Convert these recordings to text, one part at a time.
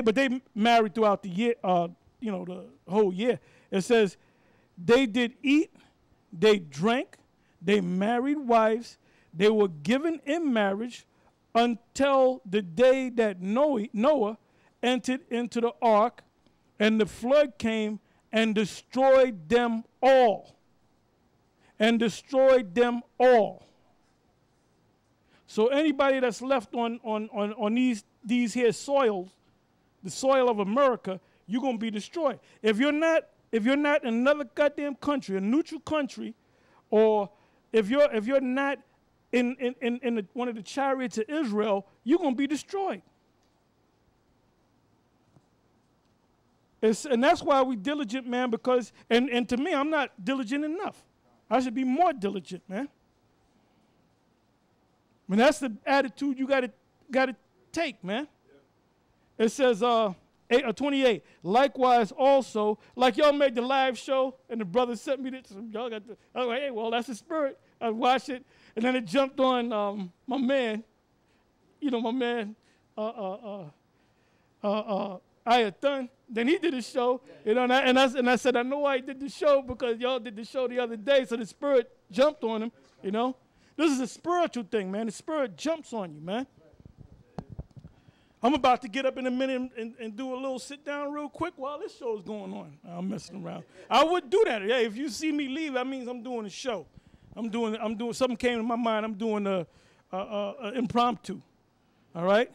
they married throughout the year, the whole year. It says, they did eat, they drank, they married wives, they were given in marriage until the day that Noah entered into the ark, and the flood came and destroyed them all. And destroyed them all. So anybody that's left on these here soils, the soil of America, you're gonna be destroyed. If you're not in another goddamn country, a neutral country, or if you're not in one of the chariots of Israel, you're gonna be destroyed. And that's why we diligent, man, because, and to me, I'm not diligent enough. I should be more diligent, man. I mean, that's the attitude you gotta take, man. Yeah. It says, 28, likewise also, like y'all made the live show, and the brother sent me this, y'all got I was like, hey, well, that's the spirit. I watched it, and then it jumped on my man, Ayathan. Then he did a show, and I said, I know I did the show because y'all did the show the other day, so the spirit jumped on him, This is a spiritual thing, man. The spirit jumps on you, man. I'm about to get up in a minute and do a little sit down real quick while this show is going on. I'm messing around. I would do that. Yeah, if you see me leave, that means I'm doing a show. I'm doing something came to my mind. I'm doing a impromptu. All right?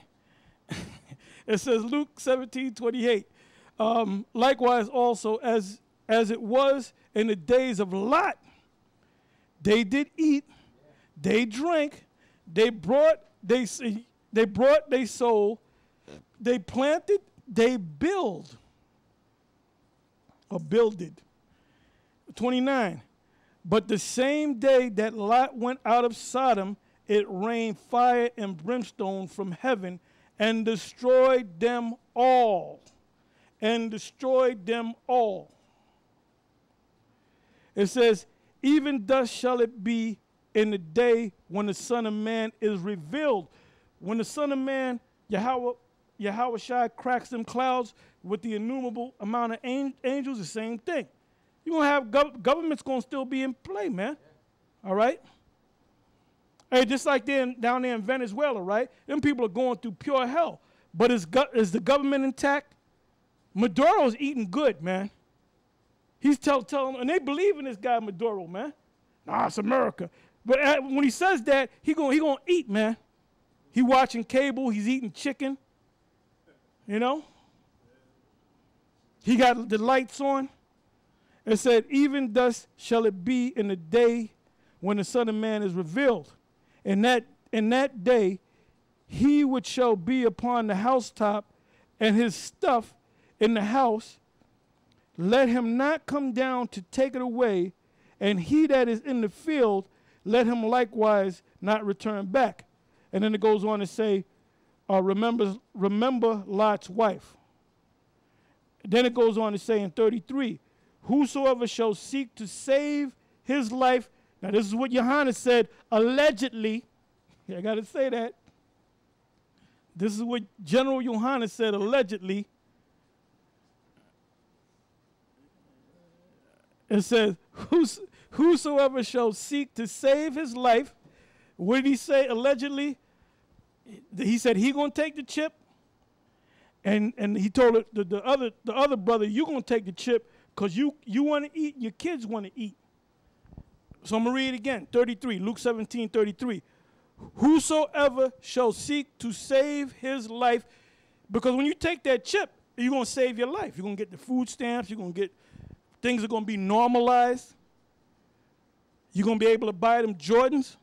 It says Luke 17:28. Likewise also as it was in the days of Lot, they did eat, they drank, they brought, they sold, they planted, they builded. 29. But the same day that Lot went out of Sodom, it rained fire and brimstone from heaven and destroyed them all. And destroyed them all. It says, even thus shall it be in the day when the Son of Man is revealed. When the Son of Man, Yahweh Shai, cracks them clouds with the innumerable amount of angels, the same thing. You're going to have government's going to still be in play, man. All right? Hey, just like down there in Venezuela, right? Them people are going through pure hell. But is the government intact? Maduro's eating good, man. He's telling them, and they believe in this guy Maduro, man. Nah, it's America. But when he says that, he gonna eat, man. He watching cable. He's eating chicken. He got the lights on. It said, even thus shall it be in the day when the Son of Man is revealed. In that day, he which shall be upon the housetop and his stuff in the house, let him not come down to take it away, and he that is in the field, let him likewise not return back. And then it goes on to say, remember Lot's wife. Then it goes on to say in 33, whosoever shall seek to save his life. Now this is what Johannes said, allegedly. I got to say that. This is what General Johannes said, allegedly. It says, whosoever shall seek to save his life, what did he say allegedly? He said he going to take the chip, and he told the other brother, you going to take the chip because you want to eat, your kids want to eat. So I'm going to read it again, 33, Luke 17:33. Whosoever shall seek to save his life, because when you take that chip, you're going to save your life. You're going to get the food stamps, you're going to get, things are going to be normalized. You're going to be able to buy them Jordans.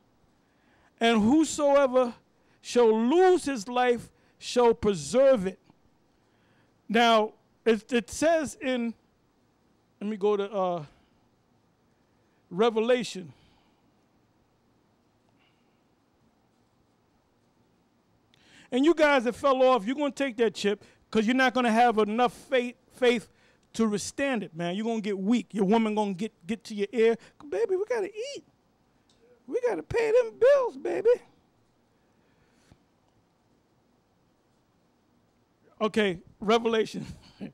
And whosoever shall lose his life shall preserve it. Now, it says in, let me go to Revelation. And you guys that fell off, you're going to take that chip because you're not going to have enough faith to withstand it, man. You're going to get weak. Your woman going to get to your ear. Baby, we got to eat. We got to pay them bills, baby. Okay, Revelation,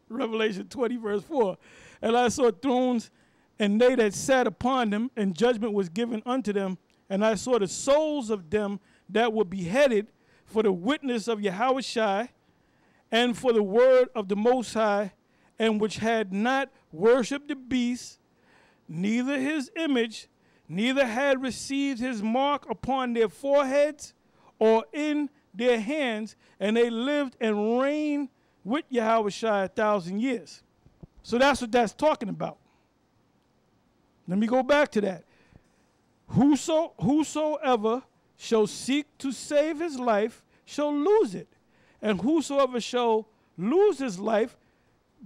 Revelation 20, verse 4. And I saw thrones, and they that sat upon them, and judgment was given unto them. And I saw the souls of them that were beheaded for the witness of Yahushua, and for the word of the Most High, and which had not worshipped the beast, neither his image, neither had received his mark upon their foreheads or in their hands, and they lived and reigned with Yahushua 1,000 years. So that's what that's talking about. Let me go back to that. Whosoever shall seek to save his life shall lose it. And whosoever shall lose his life,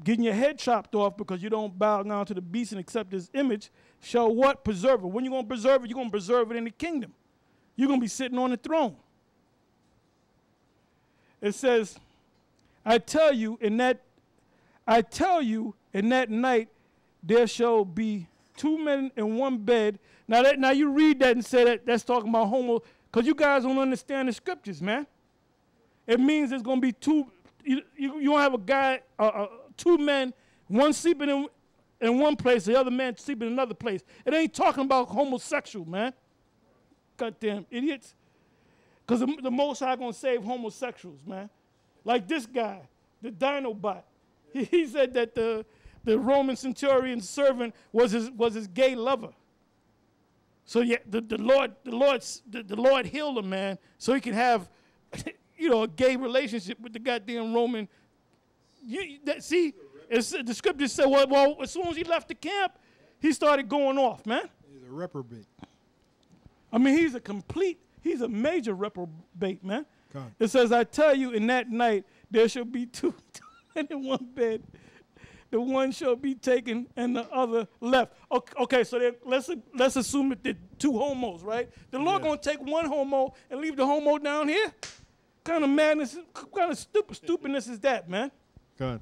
getting your head chopped off because you don't bow down to the beast and accept his image, shall what? Preserve it. When you're going to preserve it, you're going to preserve it in the kingdom. You're going to be sitting on the throne. It says, I tell you in that night there shall be two men in one bed. Now you read that and say that's talking about homo, because you guys don't understand the scriptures, man. It means there's going to be two. You don't have a guy, two men, one sleeping in one place, the other man sleeping in another place. It ain't talking about homosexual, man. Goddamn idiots. Because the Most High going to save homosexuals, man. Like this guy, the Dinobot. He said that the Roman centurion servant was his gay lover. So yeah, the Lord healed him, man, so he can have, a gay relationship with the goddamn Roman. See, the scriptures say, well, as soon as he left the camp, he started going off, man. He's a reprobate. I mean, he's a major reprobate, man. God. It says, I tell you, in that night there shall be two men in one bed. The one shall be taken and the other left. Okay, so let's assume that they're two homos, right? The Lord going to take one homo and leave the homo down here? Kind of madness, kind of stupidness is that, man? God.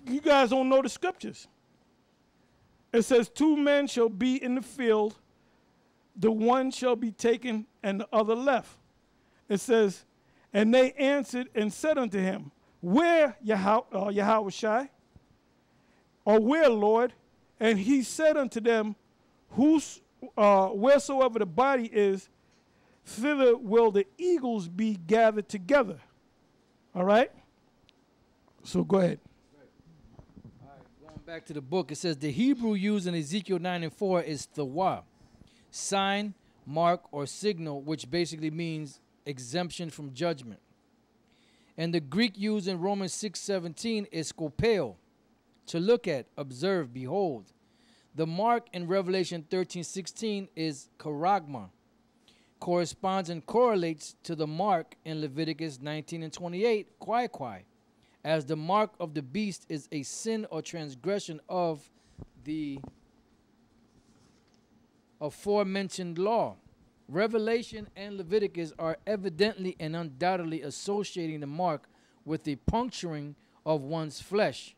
You guys don't know the scriptures. It says, two men shall be in the field, the one shall be taken and the other left. It says, and they answered and said unto him, where, Yahushua? Or where, Lord? And he said unto them, wheresoever the body is, thither will the eagles be gathered together. All right? So go ahead. All right, going back to the book, it says the Hebrew used in Ezekiel 9 and 4 is thawah, sign, mark, or signal, which basically means exemption from judgment. And the Greek used in Romans 6:17 is skopeo, to look at, observe, behold. The mark in Revelation 13:16 is charagma, corresponds and correlates to the mark in Leviticus 19 and 28, kwai, as the mark of the beast is a sin or transgression of the aforementioned law. Revelation and Leviticus are evidently and undoubtedly associating the mark with the puncturing of one's flesh.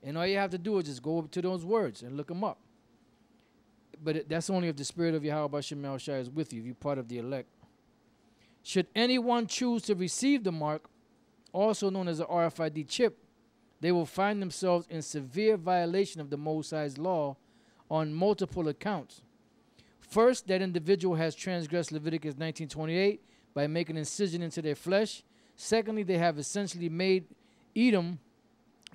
And all you have to do is just go over to those words and look them up. But that's only if the spirit of Yahweh Bashem Yahushua is with you, if you're part of the elect. Should anyone choose to receive the mark, also known as an RFID chip, they will find themselves in severe violation of the Most High's law on multiple accounts. First, that individual has transgressed Leviticus 19:28 by making incision into their flesh. Secondly, they have essentially made Edom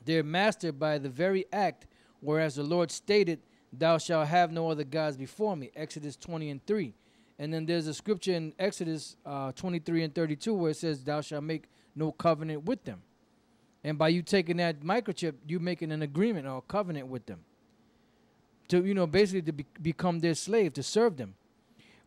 their master by the very act, whereas the Lord stated, thou shalt have no other gods before me, Exodus 20 and 3. And then there's a scripture in Exodus 23 and 32 where it says, thou shalt make no covenant with them. And by you taking that microchip, you're making an agreement or a covenant with them. To, basically to become their slave, to serve them.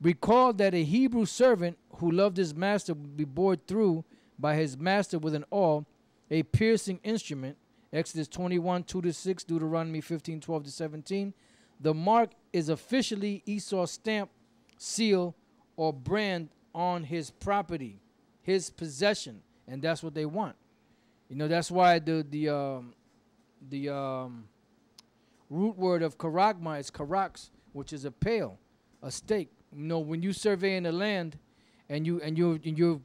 Recall that a Hebrew servant who loved his master would be bored through by his master with an awl, a piercing instrument, Exodus 21, 2-6, Deuteronomy 15, 12-17. The mark is officially Esau's stamp, seal, or brand on his property, his possession, and that's what they want. That's why the root word of karagma is karax, which is a pail, a stake. When you surveying the land, and you're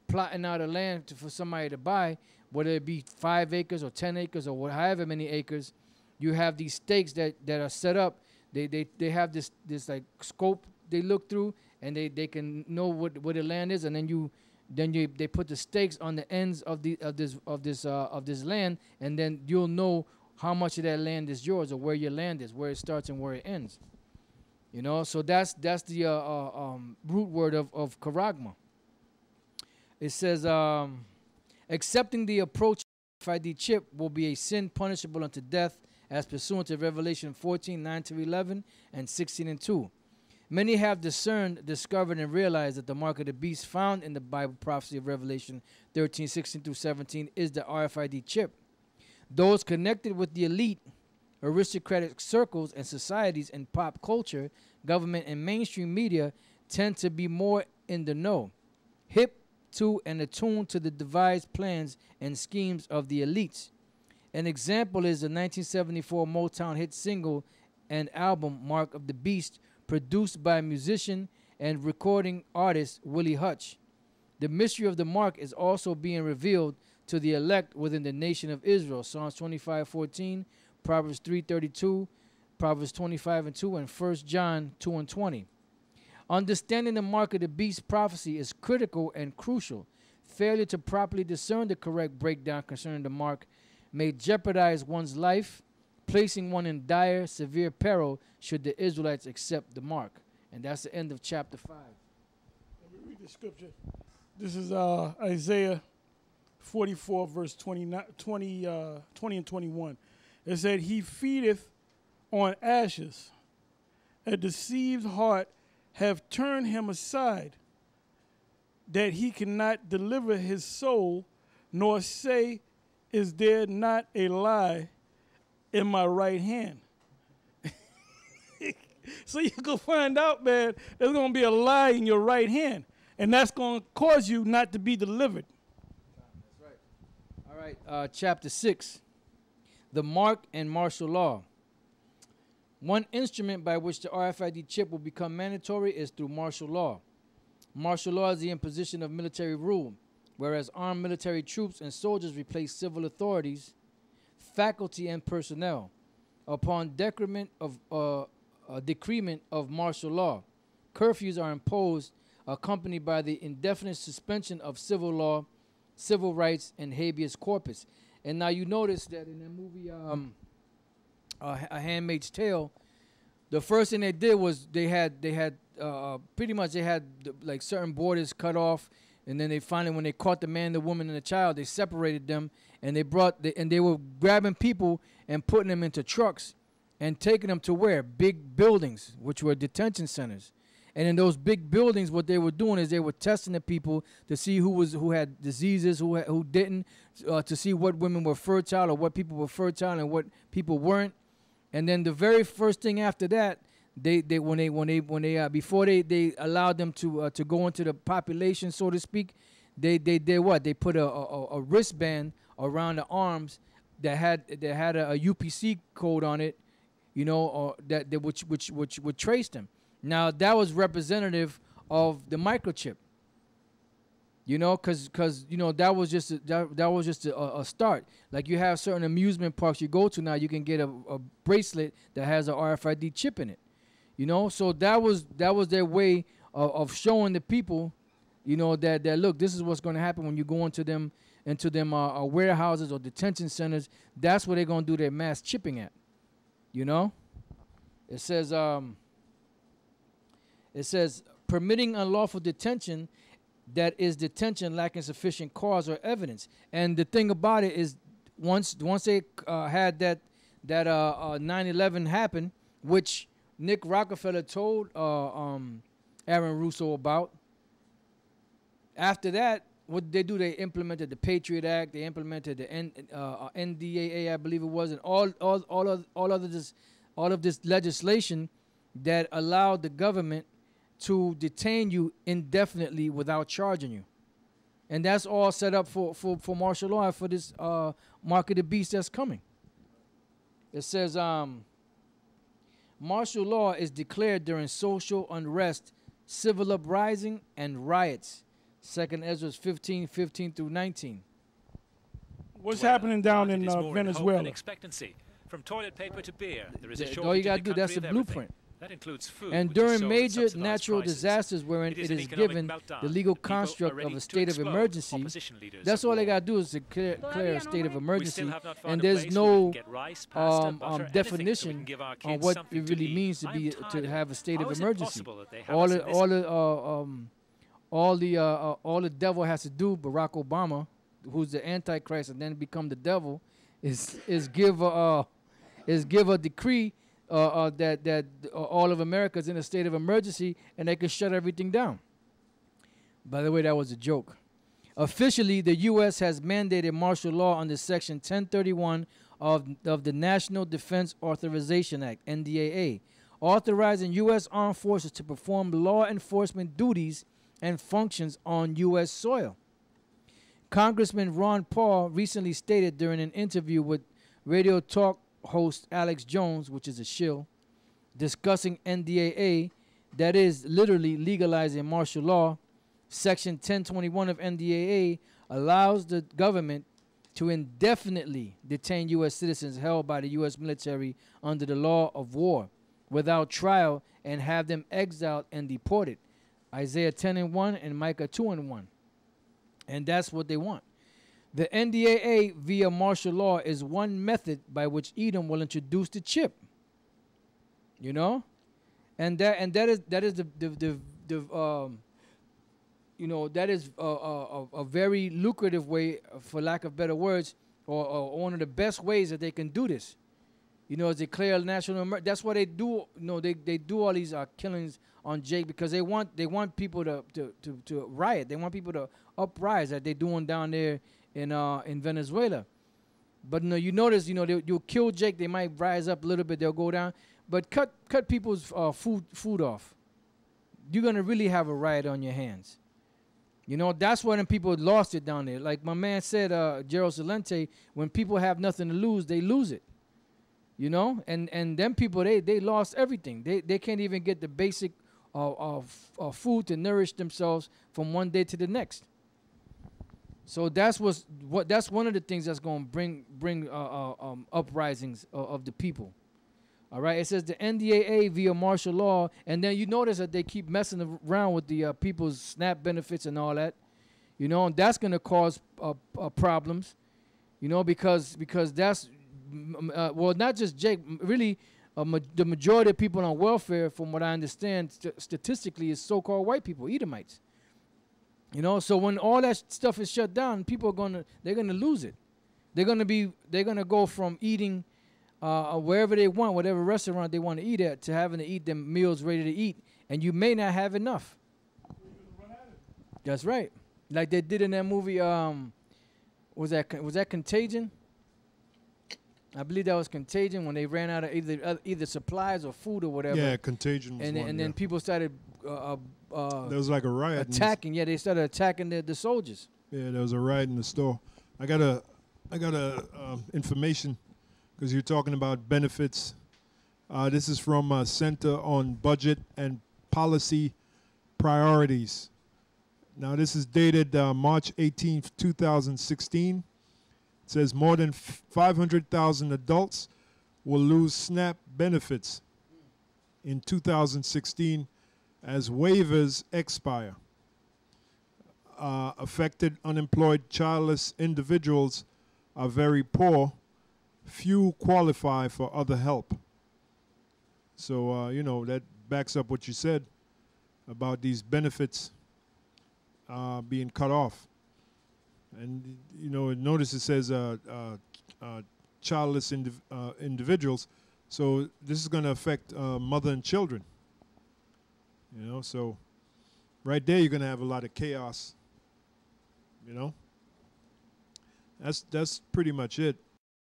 plotting out a land for somebody to buy, whether it be 5 acres or 10 acres or however many acres, you have these stakes that are set up. They have this like scope they look through, and they can know what the land is, and then they put the stakes on the ends of this land, and then you'll know how much of that land is yours, or where your land is, where it starts and where it ends. You know, so that's the root word of charagma. It says, accepting the approach of RFID chip will be a sin punishable unto death, as pursuant to Revelation 14:9-11 and 16:2. Many have discovered, and realized that the mark of the beast found in the Bible prophecy of Revelation 13:16-17 is the RFID chip. Those connected with the elite, aristocratic circles and societies in pop culture, government, and mainstream media tend to be more in the know, hip to and attuned to the devised plans and schemes of the elites. An example is the 1974 Motown hit single and album Mark of the Beast, produced by musician and recording artist Willie Hutch. The mystery of the mark is also being revealed to the elect within the nation of Israel. Psalms 25:14, Proverbs 3:32, Proverbs 25:2, and 1 John 2:20. Understanding the mark of the beast prophecy is critical and crucial. Failure to properly discern the correct breakdown concerning the mark may jeopardize one's life, placing one in dire, severe peril should the Israelites accept the mark. And that's the end of chapter 5. Let me read the scripture. This is Isaiah 44, verse 20 and 21. It said, he feedeth on ashes. A deceived heart have turned him aside, that he cannot deliver his soul, nor say, is there not a lie in my right hand? So you can find out, man, there's going to be a lie in your right hand, and that's going to cause you not to be delivered. That's right. All right, chapter 6, the mark and martial law. One instrument by which the RFID chip will become mandatory is through martial law. Martial law is the imposition of military rule, whereas armed military troops and soldiers replace civil authorities, faculty, and personnel. Upon decrement of martial law, curfews are imposed, accompanied by the indefinite suspension of civil law, civil rights, and habeas corpus. And now you notice that in the movie A Handmaid's Tale, the first thing they did was they had pretty much like certain borders cut off, and then they finally, when they caught the man, the woman, and the child, they separated them, and they were grabbing people and putting them into trucks and taking them to where? Big buildings, which were detention centers. And in those big buildings, what they were doing is they were testing the people to see who had diseases, who didn't, to see what women were fertile or what people were fertile and what people weren't. And then the very first thing after that, before they allowed them to go into the population, so to speak, they did what? They put a wristband around the arms that had a UPC code on it, you know, or which would trace them. Now that was representative of the microchip, you know, because you know that was just a start. Like you have certain amusement parks you go to now, you can get a bracelet that has a RFID chip in it, you know. So that was their way of showing the people, you know, that look, this is what's going to happen when you go into them warehouses or detention centers. That's where they're going to do their mass chipping at, you know. It says permitting unlawful detention, that is detention lacking sufficient cause or evidence. And the thing about it is, once they had that 9/11 happen, which Nick Rockefeller told Aaron Russo about. After that, what did they do? They implemented the Patriot Act. They implemented the NDAA, I believe it was, and all of this legislation that allowed the government to detain you indefinitely without charging you. And that's all set up for martial law, for this mark of the beast that's coming. It says, martial law is declared during social unrest, civil uprising, and riots. Second Ezra 15:15 through 19. What's happening down in Venezuela? Expectancy. From toilet paper to beer, there is a All you shortage gotta in do, the that's country the of blueprint. everything. That includes food, And which is during sold at major subsidized natural prices. disasters wherein It it is an is economic given meltdown. the legal People are construct ready of a to state of explode. emergency, Opposition leaders that's of all they war. gotta do is declare a state of We emergency, still have not found and a there's place where we no can get rice, pasta, butter, anything, so we definition can give our on kids what something it really eat. means to I am be tired to of it. have a state How of is it emergency. possible that they have us in this All the devil has to do, Barack Obama, who's the Antichrist and then become the devil, is give a decree that all of America is in a state of emergency and they can shut everything down. By the way, that was a joke. Officially, the U.S. has mandated martial law under Section 1031 of the National Defense Authorization Act, NDAA, authorizing U.S. armed forces to perform law enforcement duties and functions on U.S. soil. Congressman Ron Paul recently stated during an interview with radio talk host Alex Jones, which is a shill, discussing NDAA, that is literally legalizing martial law. Section 1021 of NDAA allows the government to indefinitely detain U.S. citizens held by the U.S. military under the law of war without trial and have them exiled and deported. Isaiah 10:1 and Micah 2:1. And that's what they want. The NDAA via martial law is one method by which Edom will introduce the chip. You know, and that is a very lucrative way, for lack of better words, or one of the best ways that they can do this. You know, is declare national emergency. That's why they do. You know, they do all these killings on Jake, because they want people to riot. They want people to uprise that they're doing down there in Venezuela. But you notice, you'll kill Jake. They might rise up a little bit. They'll go down, but cut people's food off. You're gonna really have a riot on your hands. That's when people lost it down there. Like my man said, Gerald Celente, when people have nothing to lose, they lose it. And them people, they lost everything. They can't even get the basic food to nourish themselves from one day to the next. So that's one of the things that's going to bring uprisings of the people. All right, it says the NDAA via martial law, and then you notice that they keep messing around with the people's SNAP benefits and all that, and that's going to cause problems, because that's not just Jake, really. The majority of people on welfare, from what I understand, statistically, is so-called white people, Edomites. So when all that stuff is shut down, people they're gonna lose it. They're gonna go from eating wherever they want, whatever restaurant they want to eat at, to having to eat them meals ready to eat, and you may not have enough. That's right, like they did in that movie. Was that Contagion? I believe that was Contagion, when they ran out of either supplies or food or whatever. Yeah, Contagion was and then people started there was like a riot. Attacking. Yeah, they started attacking the soldiers. Yeah, there was a riot in the store. I got a information, because you're talking about benefits. This is from Center on Budget and Policy Priorities. Now, this is dated March 18th, 2016. It says more than 500,000 adults will lose SNAP benefits in 2016 as waivers expire. Affected, unemployed, childless individuals are very poor. Few qualify for other help. So, that backs up what you said about these benefits being cut off. And, notice it says childless individuals. So this is going to affect mother and children. So right there you're going to have a lot of chaos. That's pretty much it.